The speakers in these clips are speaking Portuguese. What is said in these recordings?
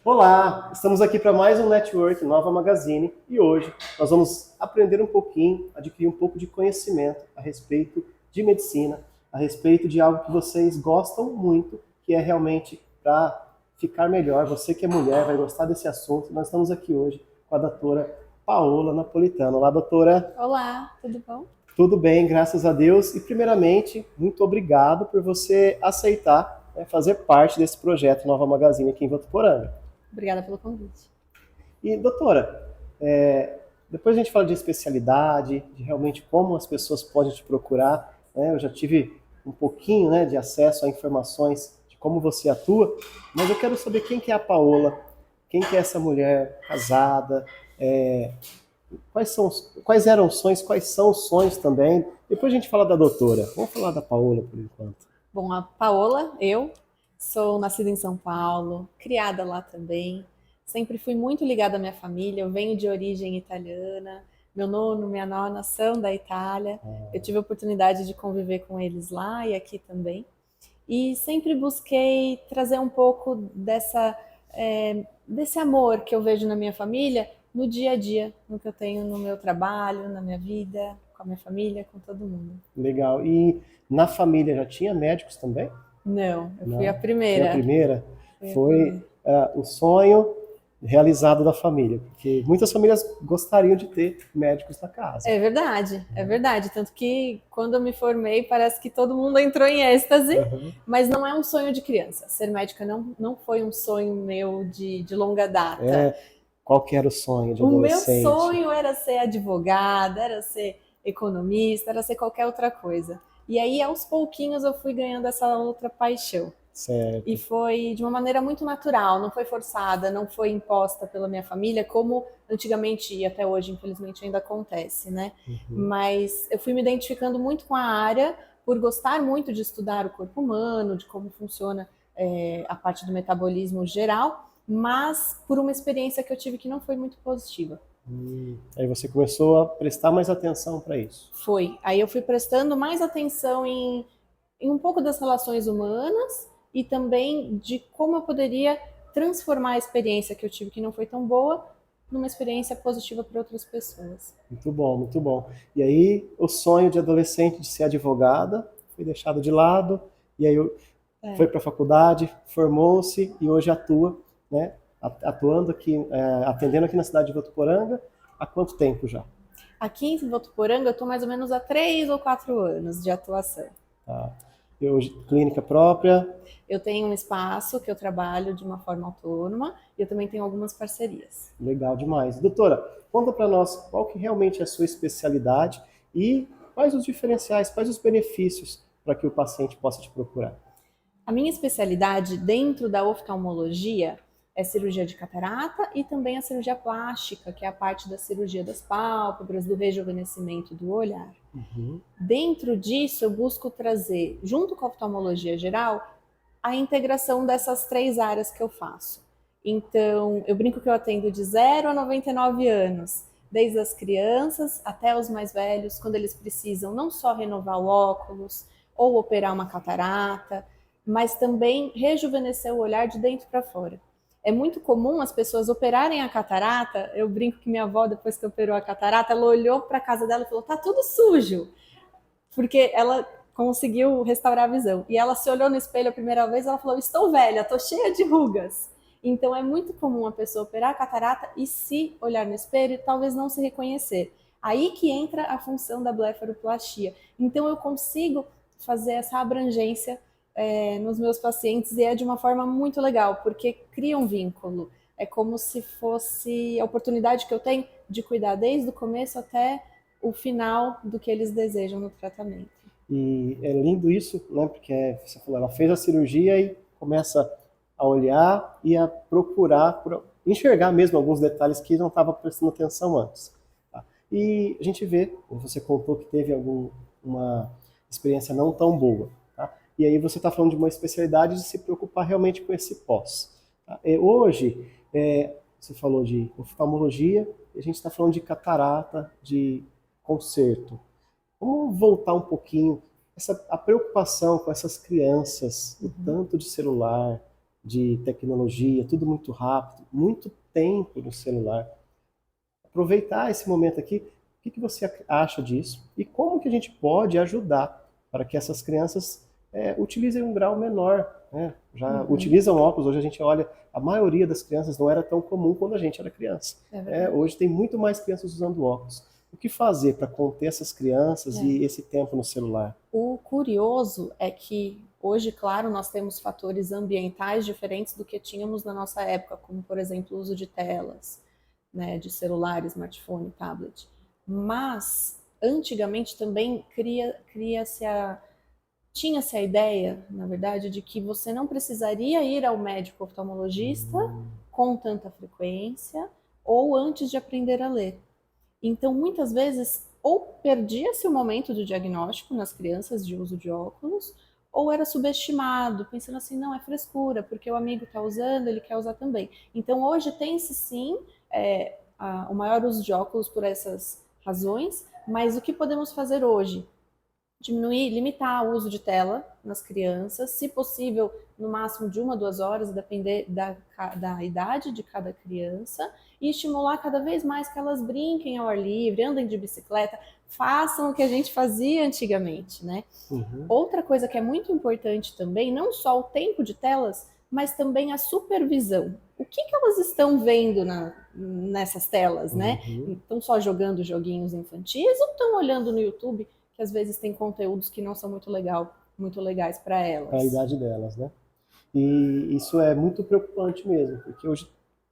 Olá, estamos aqui para mais um Network Nova Magazine e hoje nós vamos aprender um pouquinho, adquirir um pouco de conhecimento a respeito de medicina, a respeito de algo que vocês gostam muito, que é realmente para ficar melhor. Você que é mulher vai gostar desse assunto. Nós estamos aqui hoje com a doutora Paola Napolitano. Olá, doutora. Olá, tudo bom? Tudo bem, graças a Deus. E primeiramente, muito obrigado por você aceitar, fazer parte desse projeto Nova Magazine aqui em Votuporanga. Obrigada pelo convite. E, doutora, depois a gente fala de especialidade, de realmente como as pessoas podem te procurar, né? Eu já tive um pouquinho, né, de acesso a informações de como você atua, mas eu quero saber quem que é a Paola, quem que é essa mulher casada, quais eram os sonhos, quais são os sonhos também. Depois a gente fala da doutora. Vamos falar da Paola por enquanto. Bom, a Paola, eu sou nascida em São Paulo, criada lá também. Sempre fui muito ligada à minha família. Eu venho de origem italiana. Meu nono, minha nona são da Itália. Eu tive a oportunidade de conviver com eles lá e aqui também. E sempre busquei trazer um pouco desse amor que eu vejo na minha família no dia a dia, no que eu tenho no meu trabalho, na minha vida, com a minha família, com todo mundo. Legal. E na família já tinha médicos também? Não, eu fui a Não? Foi a primeira. primeira? Fui a Foi primeira. o sonho realizado da família, porque muitas famílias gostariam de ter médicos na casa. É verdade, é verdade. Tanto que quando eu me formei, parece que todo mundo entrou em êxtase, Uhum. mas não é um sonho de criança. Ser médica não foi um sonho meu de longa data. Qual que era o sonho de O meu adolescente? sonho era ser advogada, era ser economista, era ser qualquer outra coisa. E aí, aos pouquinhos, eu fui ganhando essa outra paixão. E Certo. foi de uma maneira muito natural, não foi forçada, não foi imposta pela minha família, como antigamente e até hoje, infelizmente, ainda acontece, né? Uhum. Mas eu fui me identificando muito com a área por gostar muito de estudar o corpo humano, de como funciona a parte do metabolismo geral, mas por uma experiência que eu tive que não foi muito positiva. Aí você começou a prestar mais atenção para isso. Foi. Aí eu fui prestando mais atenção em um pouco das relações humanas e também de como eu poderia transformar a experiência que eu tive que não foi tão boa numa experiência positiva para outras pessoas. Muito bom, muito bom. E aí o sonho de adolescente de ser advogada foi deixado de lado, e aí foi para a faculdade, formou-se e hoje atua, né? Atuando aqui, atendendo aqui na cidade de Votuporanga, há quanto tempo já? Aqui em Votuporanga eu estou mais ou menos há 3 ou 4 anos de atuação. Tá. E hoje, clínica própria. Eu tenho um espaço que eu trabalho de uma forma autônoma e eu também tenho algumas parcerias. Legal demais. Doutora, conta para nós qual que realmente é a sua especialidade e quais os diferenciais, quais os benefícios para que o paciente possa te procurar. A minha especialidade dentro da oftalmologia é cirurgia de catarata e também a cirurgia plástica, que é a parte da cirurgia das pálpebras, do rejuvenescimento do olhar. Uhum. Dentro disso, eu busco trazer, junto com a oftalmologia geral, a integração dessas 3 áreas que eu faço. Então, eu brinco que eu atendo de 0 a 99 anos, desde as crianças até os mais velhos, quando eles precisam não só renovar o óculos ou operar uma catarata, mas também rejuvenescer o olhar de dentro para fora. É muito comum as pessoas operarem a catarata. Eu brinco que minha avó, depois que operou a catarata, ela olhou para a casa dela e falou: tá tudo sujo, porque ela conseguiu restaurar a visão. E ela se olhou no espelho a primeira vez e ela falou: estou velha, estou cheia de rugas. Então é muito comum a pessoa operar a catarata e se olhar no espelho e talvez não se reconhecer. Aí que entra a função da blefaroplastia. Então eu consigo fazer essa abrangência nos meus pacientes e é de uma forma muito legal, porque cria um vínculo. É como se fosse a oportunidade que eu tenho de cuidar desde o começo até o final do que eles desejam no tratamento. E é lindo isso, né? Porque você falou, ela fez a cirurgia e começa a olhar e a procurar, enxergar mesmo alguns detalhes que não estava prestando atenção antes. Tá? E a gente vê, você contou que teve uma experiência não tão boa. Tá? E aí você está falando de uma especialidade de se preocupar realmente com esse pós. Tá? Hoje, você falou de oftalmologia, e a gente está falando de catarata, de conserto. Vamos voltar um pouquinho a preocupação com essas crianças, o tanto de celular, de tecnologia, tudo muito rápido, muito tempo no celular. Aproveitar esse momento aqui, o que você acha disso? E como que a gente pode ajudar para que essas crianças utilizem um grau menor, né? Já utilizam óculos, hoje a gente olha, a maioria das crianças não era tão comum quando a gente era criança. Hoje tem muito mais crianças usando óculos. O que fazer para conter essas crianças e esse tempo no celular? O curioso é que hoje, claro, nós temos fatores ambientais diferentes do que tínhamos na nossa época, como, por exemplo, o uso de telas, né, de celular, smartphone, tablet. Mas, antigamente também tinha-se a ideia, na verdade, de que você não precisaria ir ao médico oftalmologista com tanta frequência ou antes de aprender a ler. Então, muitas vezes, ou perdia-se o momento do diagnóstico nas crianças de uso de óculos, ou era subestimado, pensando assim, não, é frescura, porque o amigo está usando, ele quer usar também. Então, hoje tem-se sim o maior uso de óculos por essas razões, mas o que podemos fazer hoje? Diminuir, limitar o uso de tela nas crianças, se possível, no máximo de 1 a 2 horas, depender da idade de cada criança, e estimular cada vez mais que elas brinquem ao ar livre, andem de bicicleta, façam o que a gente fazia antigamente, né? Outra coisa que é muito importante também, não só o tempo de telas, mas também a supervisão. O que elas estão vendo nessas telas, né? Estão só jogando joguinhos infantis ou estão olhando no YouTube, que às vezes tem conteúdos que não são muito legais para elas? Para a idade delas, né? E isso é muito preocupante mesmo, porque hoje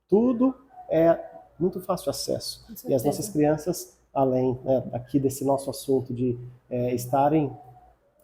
tudo é muito fácil acesso. E as nossas crianças, além aqui desse nosso assunto de estarem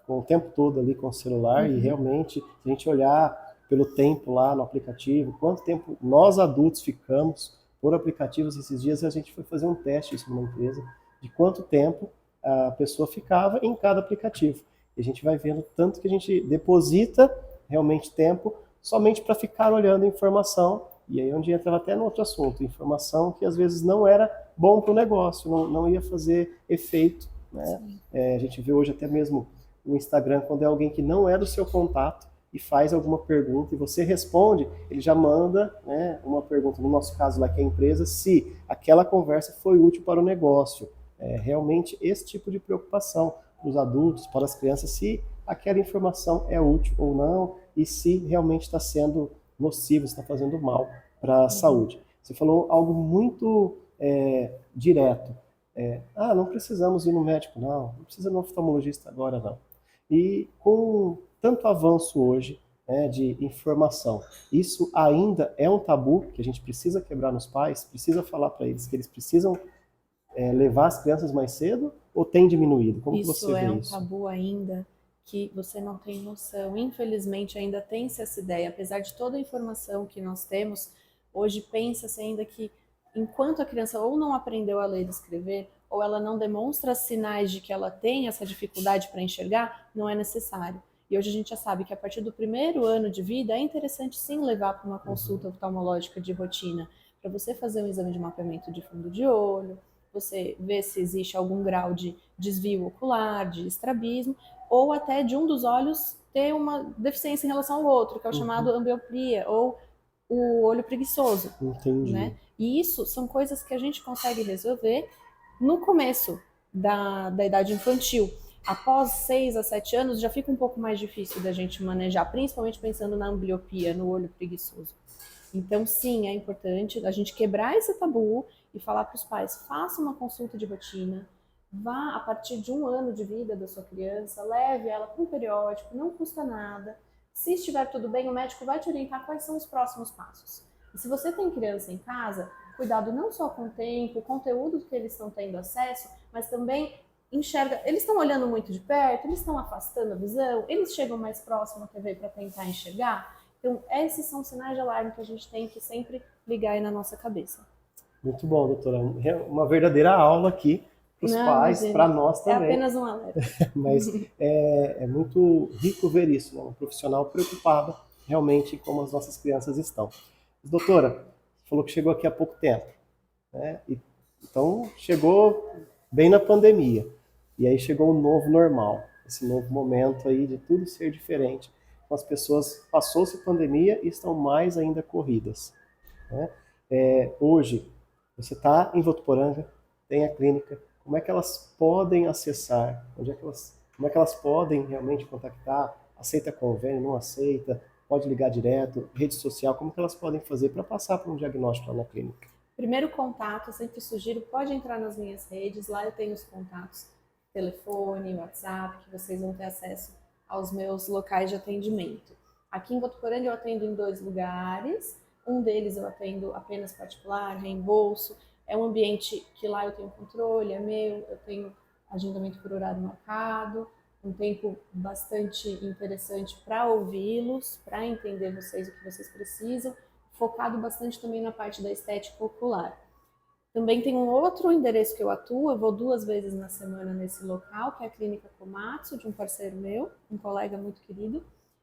com o tempo todo ali com o celular, e realmente, se a gente olhar pelo tempo lá no aplicativo, quanto tempo nós adultos ficamos por aplicativos esses dias, a gente foi fazer um teste isso numa empresa, de quanto tempo a pessoa ficava em cada aplicativo. E a gente vai vendo tanto que a gente deposita realmente tempo somente para ficar olhando informação, e aí onde entra até no outro assunto, informação que às vezes não era bom para o negócio, não ia fazer efeito, né? A gente vê hoje até mesmo o Instagram, quando é alguém que não é do seu contato e faz alguma pergunta e você responde, ele já manda, né, uma pergunta, no nosso caso lá que é a empresa, se aquela conversa foi útil para o negócio. Realmente esse tipo de preocupação para os adultos, para as crianças, se aquela informação é útil ou não e se realmente está sendo nocivo, está fazendo mal para a saúde. Você falou algo muito direto. Não precisamos ir no médico, não precisa ir no oftalmologista agora, não. E com tanto avanço hoje, né, de informação, isso ainda é um tabu que a gente precisa quebrar nos pais, precisa falar para eles que eles precisam levar as crianças mais cedo, ou tem diminuído? Como Isso que você vê é um isso? tabu ainda que você não tem noção. Infelizmente ainda tem-se essa ideia, apesar de toda a informação que nós temos, hoje pensa-se ainda que enquanto a criança ou não aprendeu a ler e escrever, ou ela não demonstra sinais de que ela tem essa dificuldade para enxergar, não é necessário. E hoje a gente já sabe que a partir do 1º ano de vida é interessante sim levar para uma consulta oftalmológica de rotina, para você fazer um exame de mapeamento de fundo de olho, você ver se existe algum grau de desvio ocular, de estrabismo, ou até de um dos olhos ter uma deficiência em relação ao outro, que é o chamado ambliopia, ou o olho preguiçoso. Entendi. Né? E isso são coisas que a gente consegue resolver no começo da idade infantil. Após 6 a 7 anos já fica um pouco mais difícil da gente manejar, principalmente pensando na ambliopia, no olho preguiçoso. Então, sim, é importante a gente quebrar esse tabu e falar para os pais, faça uma consulta de rotina, vá a partir de 1 ano de vida da sua criança, leve ela para um periódico, não custa nada. Se estiver tudo bem, o médico vai te orientar quais são os próximos passos. E se você tem criança em casa, cuidado não só com o tempo, o conteúdo que eles estão tendo acesso, mas também enxerga, eles estão olhando muito de perto, eles estão afastando a visão, eles chegam mais próximo à TV para tentar enxergar. Então, esses são sinais de alarme que a gente tem que sempre ligar aí na nossa cabeça. Muito bom, doutora. Uma verdadeira aula aqui para os pais, para nós também. É apenas um alerta. Mas é muito rico ver isso, né? Um profissional preocupado realmente em como as nossas crianças estão. Mas, doutora, você falou que chegou aqui há pouco tempo, né? Então, chegou bem na pandemia. E aí chegou um novo normal, esse novo momento aí de tudo ser diferente. as pessoas, passou-se a pandemia e estão mais ainda corridas, né? Hoje, você está em Votuporanga, tem a clínica, como é que elas podem acessar? Como é que elas podem realmente contactar? Aceita convênio, não aceita? Pode ligar direto? Rede social, como que elas podem fazer para passar por um diagnóstico lá na clínica? Primeiro contato, eu sempre sugiro, pode entrar nas minhas redes, lá eu tenho os contatos, telefone, WhatsApp, que vocês vão ter acesso aos meus locais de atendimento. Aqui em Votuporanga eu atendo em 2 lugares, um deles eu atendo apenas particular, reembolso, é um ambiente que lá eu tenho controle, é meu, eu tenho agendamento por horário marcado, um tempo bastante interessante para ouvi-los, para entender vocês o que vocês precisam, focado bastante também na parte da estética ocular. Também tem um outro endereço que eu atuo, eu vou 2 vezes na semana nesse local, que é a Clínica Komatsu, de um parceiro meu, um colega muito querido,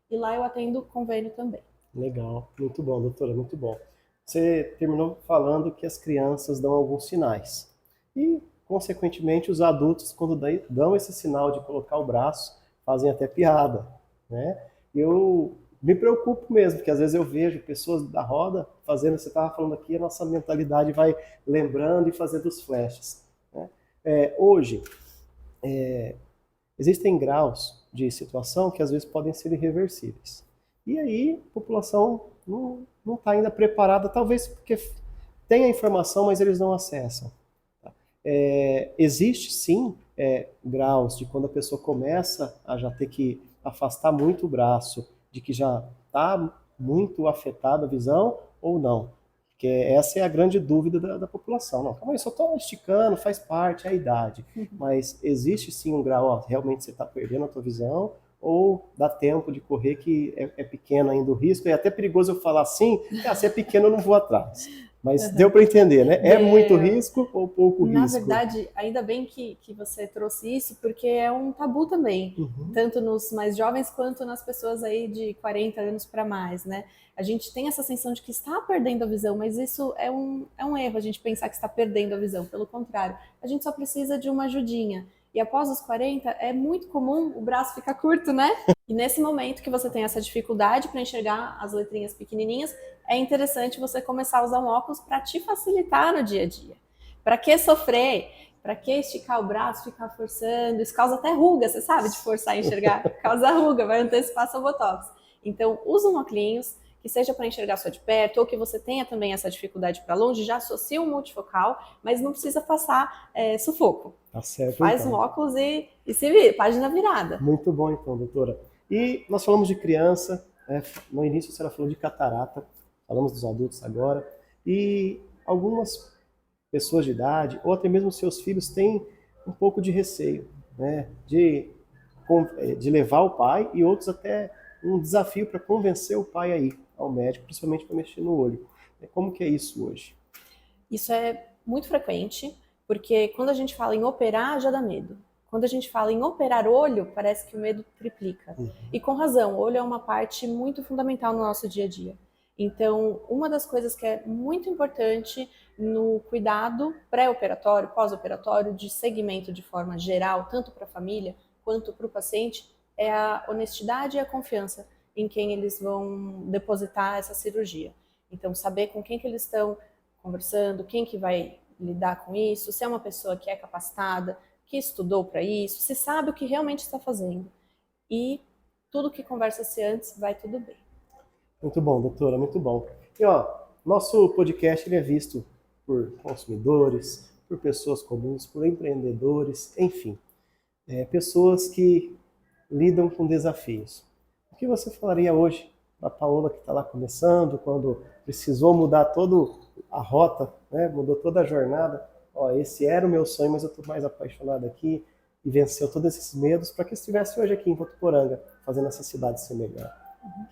e lá eu atendo convênio também. Legal, muito bom, doutora, muito bom. Você terminou falando que as crianças dão alguns sinais. E, consequentemente, os adultos, quando dão esse sinal de colocar o braço, fazem até piada, né? Eu me preocupo mesmo, porque às vezes eu vejo pessoas da roda fazendo, você estava falando aqui, a nossa mentalidade vai lembrando e fazendo os flashes, né? Hoje, existem graus de situação que às vezes podem ser irreversíveis. E aí a população não está ainda preparada, talvez porque tem a informação, mas eles não acessam. Tá? Existe sim graus de quando a pessoa começa a já ter que afastar muito o braço, de que já está muito afetada a visão ou não. Porque essa é a grande dúvida da população. Não, calma aí, só estou esticando, faz parte, é a idade. Mas existe sim um grau, ó, realmente você está perdendo a tua visão, ou dá tempo de correr que é pequeno ainda o risco. É até perigoso eu falar assim, se é pequeno eu não vou atrás. Mas deu para entender, né? É muito risco ou pouco risco? Na verdade, ainda bem que você trouxe isso, porque é um tabu também, tanto nos mais jovens quanto nas pessoas aí de 40 anos para mais, né? A gente tem essa sensação de que está perdendo a visão, mas isso é um erro, a gente pensar que está perdendo a visão. Pelo contrário, a gente só precisa de uma ajudinha. E após os 40, é muito comum o braço ficar curto, né? E nesse momento que você tem essa dificuldade para enxergar as letrinhas pequenininhas, é interessante você começar a usar um óculos para te facilitar no dia a dia. Para que sofrer? Para que esticar o braço, ficar forçando? Isso causa até ruga, você sabe, de forçar a enxergar. Causa ruga, vai antecipar seu botox. Então, usa um óculos que seja para enxergar só de perto, ou que você tenha também essa dificuldade para longe, já associa um multifocal, mas não precisa passar sufoco. Tá certo, faz então. Um óculos e se vira, página virada. Muito bom então, doutora. E nós falamos de criança, né? No início a senhora falou de catarata, falamos dos adultos agora, e algumas pessoas de idade, ou até mesmo seus filhos, têm um pouco de receio, né? De levar o pai, e outros até um desafio para convencer o pai a ir ao médico, principalmente para mexer no olho. Como que é isso hoje? Isso é muito frequente, porque quando a gente fala em operar, já dá medo. Quando a gente fala em operar olho, parece que o medo triplica. E com razão, o olho é uma parte muito fundamental no nosso dia a dia. Então, uma das coisas que é muito importante no cuidado pré-operatório, pós-operatório, de segmento de forma geral, tanto para a família quanto para o paciente, é a honestidade e a confiança em quem eles vão depositar essa cirurgia. Então, saber com quem que eles estão conversando, quem que vai lidar com isso, se é uma pessoa que é capacitada, que estudou para isso, se sabe o que realmente está fazendo. E tudo que conversa-se antes vai tudo bem. Muito bom, doutora, muito bom. E ó, nosso podcast ele é visto por consumidores, por pessoas comuns, por empreendedores, enfim, pessoas que lidam com desafios. O que você falaria hoje para a Paola que está lá começando, quando precisou mudar toda a rota, né? Mudou toda a jornada? Ó, esse era o meu sonho, mas eu estou mais apaixonado aqui, e venceu todos esses medos para que estivesse hoje aqui em Votuporanga, fazendo essa cidade ser melhor.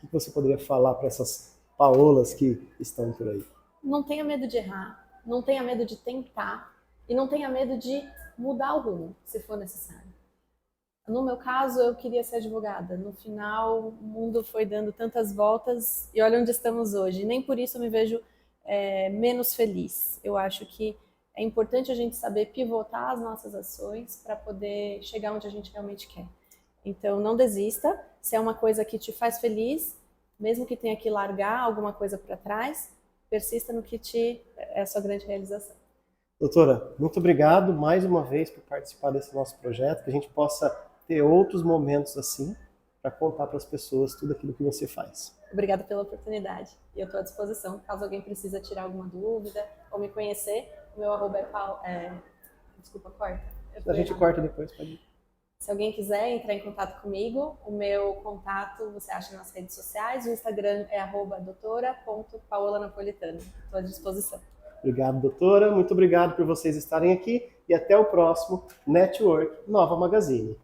O que você poderia falar para essas Paolas que estão por aí? Não tenha medo de errar, não tenha medo de tentar e não tenha medo de mudar o rumo, se for necessário. No meu caso, eu queria ser advogada. No final, o mundo foi dando tantas voltas e olha onde estamos hoje. Nem por isso eu me vejo menos feliz. Eu acho que é importante a gente saber pivotar as nossas ações para poder chegar onde a gente realmente quer. Então, não desista. Se é uma coisa que te faz feliz, mesmo que tenha que largar alguma coisa para trás, persista no que é a sua grande realização. Doutora, muito obrigado mais uma vez por participar desse nosso projeto, que a gente possa ter outros momentos assim, para contar para as pessoas tudo aquilo que você faz. Obrigada pela oportunidade. E eu estou à disposição, caso alguém precisa tirar alguma dúvida ou me conhecer. O meu arroba Desculpa, corta. A gente corta depois, pode ir. Se alguém quiser entrar em contato comigo, o meu contato você acha nas redes sociais. O Instagram é @doutora.paolanapolitano. Estou à disposição. Obrigado, doutora. Muito obrigado por vocês estarem aqui e até o próximo Network Nova Magazine.